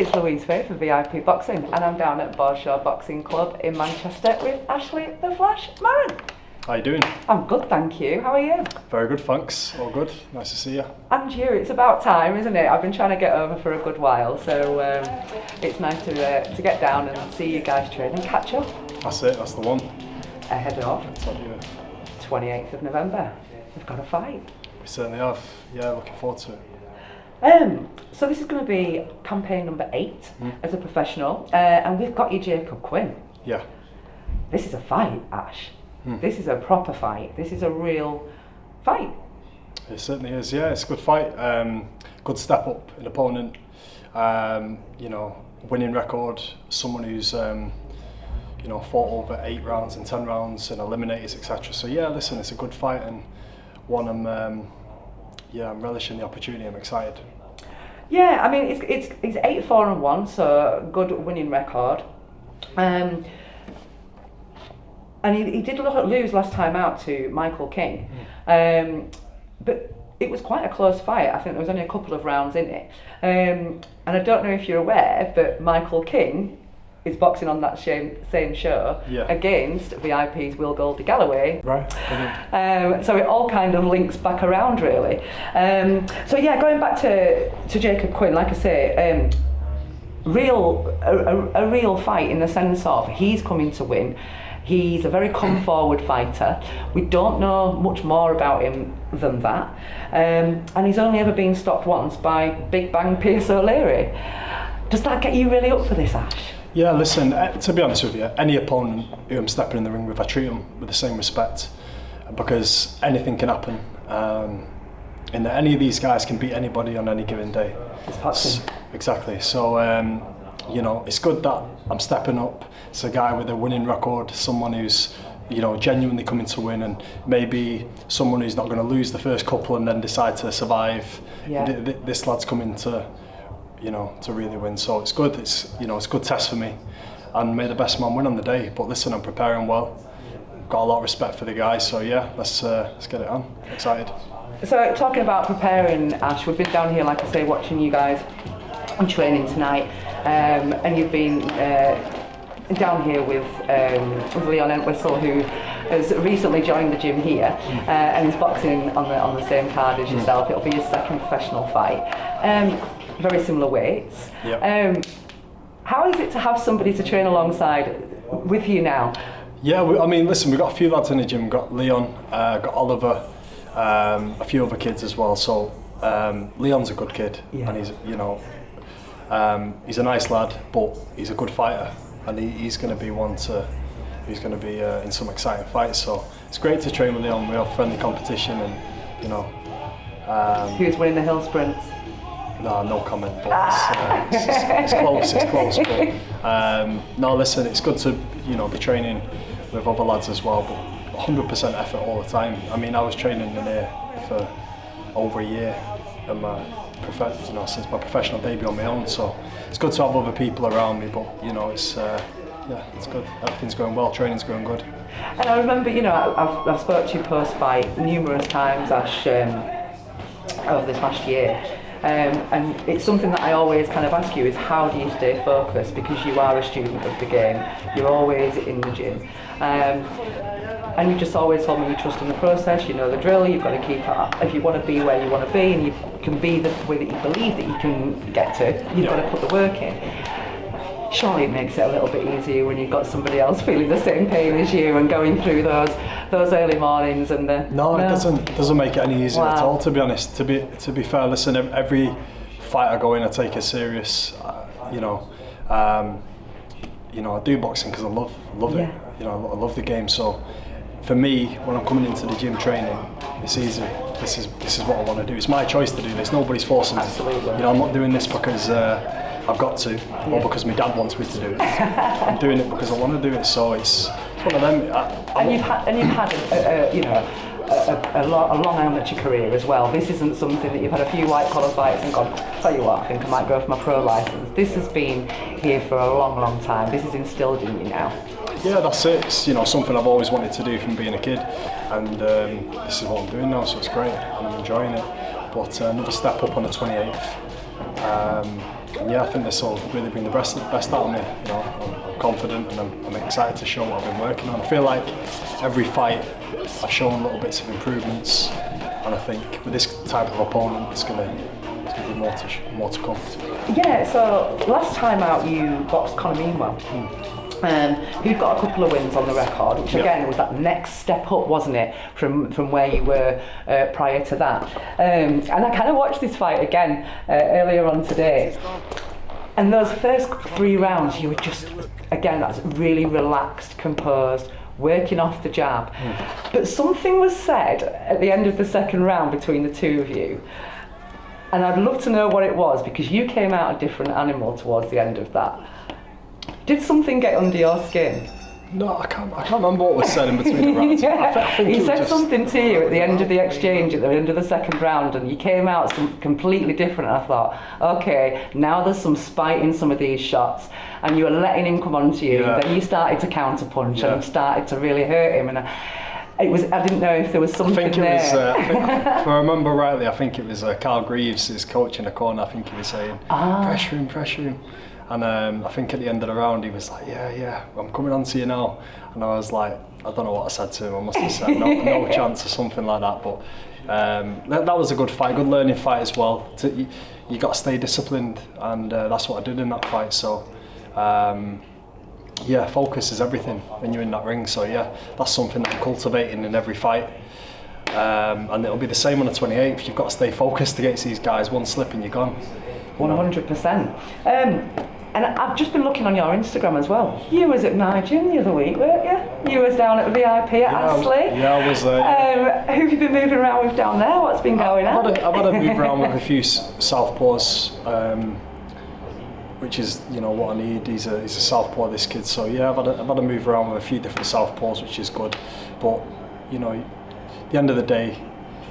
It's Louise Faye for VIP Boxing, and I'm down at Borshaw Boxing Club in Manchester with Ashley the Flash Marron. How you doing? I'm good, thank you. How are you? Very good, thanks. All good. Nice to see you. And you. It's about time, isn't it? I've been trying to get over for a good while, so it's nice to get down and see you guys train and catch up. That's it. That's the one. Ahead of 28th of November. We've got a fight. We certainly have. Yeah, looking forward to it. So this is going to be campaign number 8 as a professional, and we've got you Jacob Quinn. Yeah. This is a fight, Ash. This is a proper fight. This is a real fight. It certainly is. Yeah, it's a good fight. Good step up in opponent. Winning record. Someone who's fought over 8 rounds and 10 rounds and eliminators, etc. So yeah, listen, it's a good fight and one I'm relishing the opportunity. I'm excited. Yeah, I mean it's 8-4-1, so good winning record. And he did lose last time out to Michael King, but it was quite a close fight. I think there was only a couple of rounds in it. And I don't know if you're aware, but Michael King is boxing on that same show against VIP's Will Goldie Galloway. Right. So it all kind of links back around, really. So yeah, going back to Jacob Quinn, like I say, a real fight in the sense of he's coming to win. He's a very come-forward fighter. We don't know much more about him than that. And he's only ever been stopped once by Big Bang Pierce O'Leary. Does that get you really up for this, Ash? Yeah, listen, to be honest with you, any opponent who I'm stepping in the ring with, I treat them with the same respect because anything can happen. And any of these guys can beat anybody on any given day. It's boxing. Exactly. So, it's good that I'm stepping up. It's a guy with a winning record, someone who's, genuinely coming to win, and maybe someone who's not going to lose the first couple and then decide to survive. Yeah. This lad's coming to really win. So it's good. It's a good test for me, and may the best man win on the day. But listen, I'm preparing well. Got a lot of respect for the guys. So yeah, let's get it on. Excited. So talking about preparing, Ash, we've been down here, like I say, watching you guys on training tonight, and you've been down here with Leon Entwistle, who has recently joined the gym here and is boxing on the same card as yourself. It'll be his second professional fight. Very similar weights. Yep. How is it to have somebody to train alongside with you now? Yeah, listen, we've got a few lads in the gym. We've got Leon, got Oliver, a few other kids as well. So Leon's a good kid, and he's a nice lad, but he's a good fighter, and he's going to be in some exciting fights. So it's great to train with Leon. We have friendly competition, and who's winning the hill sprints? No comment, but it's close. But no, listen, it's good to be training with other lads as well, but 100% effort all the time. I mean, I was training in here for over a year, and since my professional debut on my own. So it's good to have other people around me. But it's good. Everything's going well. Training's going good. And I remember, I've spoke to you post-fight numerous times, Ash, over this last year. And it's something that I always kind of ask you is how do you stay focused, because you are a student of the game, you're always in the gym, and you just always told me you trust in the process, you know the drill, you've got to keep up. If you want to be where you want to be and you can be the way that you believe that you can get to, you've got to put the work in. Surely it makes it a little bit easier when you've got somebody else feeling the same pain as you and going through those early mornings and the... No, it doesn't make it any easier at all, to be honest. To be fair, listen, every fight I go in, I take it serious. I do boxing because I love it. I love the game. So for me, when I'm coming into the gym training, it's easy. This is what I want to do. It's my choice to do this. Nobody's forcing me. Absolutely. I'm not doing this because I've got to, or because my dad wants me to do it. I'm doing it because I want to do it. So it's one of them. You've had a long amateur career as well. This isn't something that you've had a few white collar fights and gone, tell you what, I think I might go for my pro license. This has been here for a long time. This is instilled in you now. Yeah, that's it. It's something I've always wanted to do from being a kid, and this is what I'm doing now. So it's great, and I'm enjoying it. But another step up on the 28th. yeah, I think this will really bring the best out of me. You know, I'm confident and I'm excited to show what I've been working on. I feel like every fight I've shown little bits of improvements, and I think with this type of opponent, it's going to be more to come. Yeah. So last time out, you boxed Conor Meanwell. Who'd got a couple of wins on the record, which again was that next step up, wasn't it, from where you were prior to that. And I kind of watched this fight again earlier on today, and those first 3 rounds you were just, again, that's really relaxed, composed, working off the jab. But something was said at the end of the second round between the two of you, and I'd love to know what it was, because you came out a different animal towards the end of that. Did something get under your skin? No, I can't remember what was said in between the rounds. I think he said something to you at the end of the exchange, at the end of the second round, and you came out completely different. I thought, okay, now there's some spite in some of these shots, and you were letting him come onto you. Yeah. Then you started to counter-punch and started to really hurt him. And I didn't know if there was something there. If I remember rightly, I think it was Carl Greaves, his coach in the corner. I think he was saying, pressure him. And I think at the end of the round he was like, yeah, I'm coming on to you now. And I was like, I don't know what I said to him. I must have said no chance or something like that. But that was a good fight, good learning fight as well. You got to stay disciplined, and that's what I did in that fight. So focus is everything when you're in that ring. So yeah, that's something that I'm cultivating in every fight. And it'll be the same on the 28th. You've got to stay focused against these guys. One slip and you're gone. 100%. And I've just been looking on your Instagram as well. You was at my gym the other week, weren't you? You was down at VIP at Astley. Yeah, I was there. Who have you been moving around with down there? What's been going on? I've had a move around with a few southpaws, which is, you know, what I need. He's a southpaw, this kid. So yeah, I've had a move around with a few different southpaws, which is good. But you know, at the end of the day,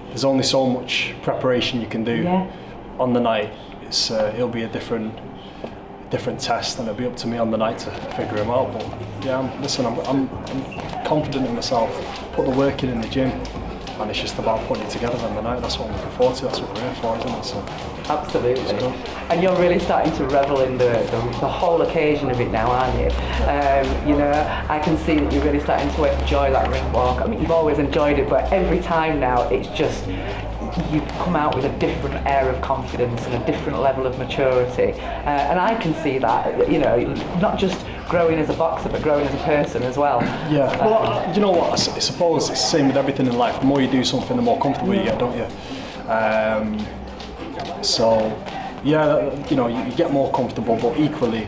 there's only so much preparation you can do on the night. It'll be a different test, and it'll be up to me on the night to figure him out. But yeah, I'm confident in myself. Put the work in the gym, and it's just about putting it together on the night. That's what I'm looking forward to. That's what we're here for, isn't it? So absolutely. And you're really starting to revel in the whole occasion of it now, aren't you? You know, I can see that you're really starting to enjoy that ring walk. I mean, you've always enjoyed it, but every time now it's just, you come out with a different air of confidence and a different level of maturity, and I can see that, you know, not just growing as a boxer but growing as a person as well. Yeah, well, you know what, I suppose it's the same with everything in life. The more you do something, the more comfortable you get, don't you? So yeah, you know, you get more comfortable, but equally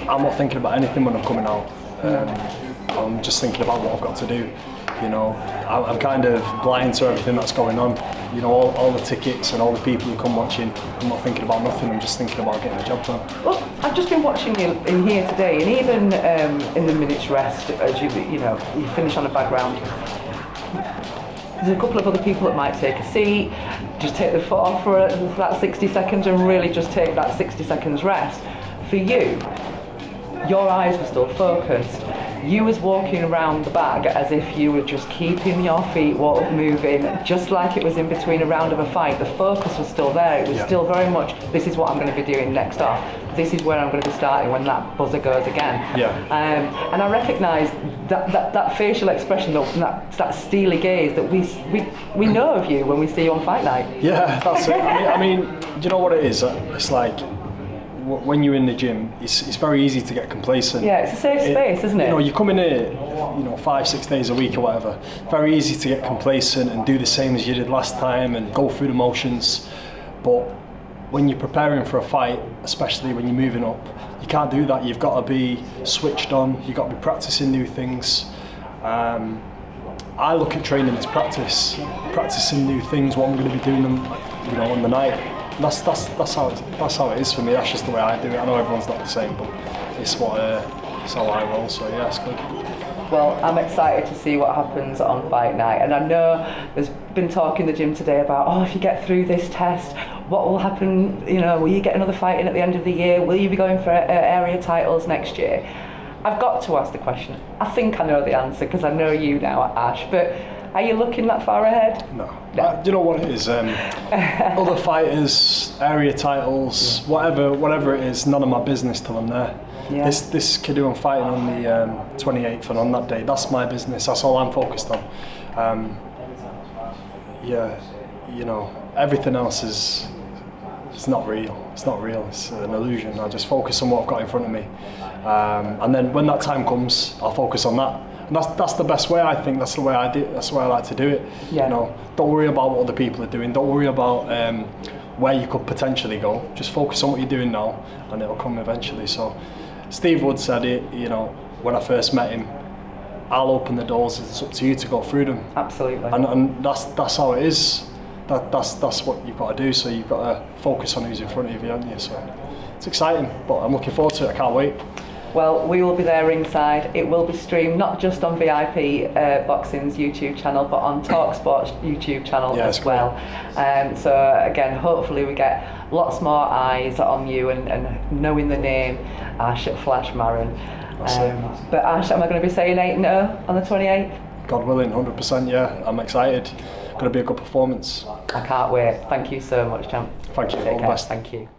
I'm not thinking about anything when I'm coming out. I'm just thinking about what I've got to do. You know, I'm kind of blind to everything that's going on. You know, all the tickets and all the people who come watching, I'm not thinking about nothing, I'm just thinking about getting the job done. Well, I've just been watching you in here today, and even in the minutes rest, as you finish on a bad round, there's a couple of other people that might take a seat, just take the foot off for that 60 seconds and really just take that 60 seconds rest. For you, your eyes were still focused. You was walking around the bag as if you were just keeping your feet moving, just like it was in between a round of a fight. The focus was still there. It was still very much, this is what I'm going to be doing next off. This is where I'm going to be starting when that buzzer goes again. And I recognise that facial expression, that steely gaze that we know of you when we see you on fight night. Yeah, that's it. I mean, do you know what it is? It's like, when you're in the gym, it's very easy to get complacent. Yeah, it's a safe space, isn't it? You know, you come in here, 5-6 days a week or whatever. Very easy to get complacent and do the same as you did last time and go through the motions. But when you're preparing for a fight, especially when you're moving up, you can't do that. You've got to be switched on. You've got to be practicing new things. I look at training as practicing new things. What I'm going to be doing, on the night. That's how it is for me. That's just the way I do it. I know everyone's not the same, but it's how I roll. So yeah, it's good. Well, I'm excited to see what happens on fight night, and I know there's been talk in the gym today about, if you get through this test, what will happen? You know, will you get another fight in at the end of the year? Will you be going for area titles next year? I've got to ask the question. I think I know the answer because I know you now, Ash, but Are you looking that far ahead? No. Do you know what it is? Other fighters, area titles, whatever it is, none of my business till I'm there. Yeah. This kid who I'm fighting on the 28th and on that day, that's my business. That's all I'm focused on. Yeah, you know, everything else is. It's not real. It's not real. It's an illusion. I just focus on what I've got in front of me, and then when that time comes, I'll focus on that. And that's the best way. I think that's the way I do. That's the way I like to do it. Yeah. You know, don't worry about what other people are doing. Don't worry about where you could potentially go. Just focus on what you're doing now, and it'll come eventually. So, Steve Wood said it. You know, when I first met him, I'll open the doors. It's up to you to go through them. Absolutely. And that's how it is. That's what you've got to do. So you've got to focus on who's in front of you, haven't you? So it's exciting, but I'm looking forward to it. I can't wait. Well, we will be there ringside. It will be streamed not just on VIP Boxing's YouTube channel, but on TalkSport's YouTube channel as well. So again, hopefully we get lots more eyes on you and knowing the name Ash Flash Marron. But Ash, am I going to be saying 8-0 on the 28th? God willing, 100%. Yeah, I'm excited. Going to be a good performance. I can't wait. Thank you so much, champ. Thank you. Take care. Thank you.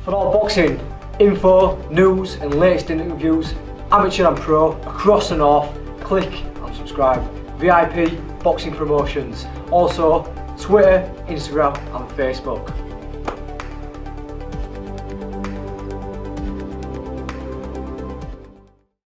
For all boxing info, news and latest interviews, amateur and pro, across the north, click and subscribe. VIP Boxing Promotions. Also Twitter, Instagram and Facebook.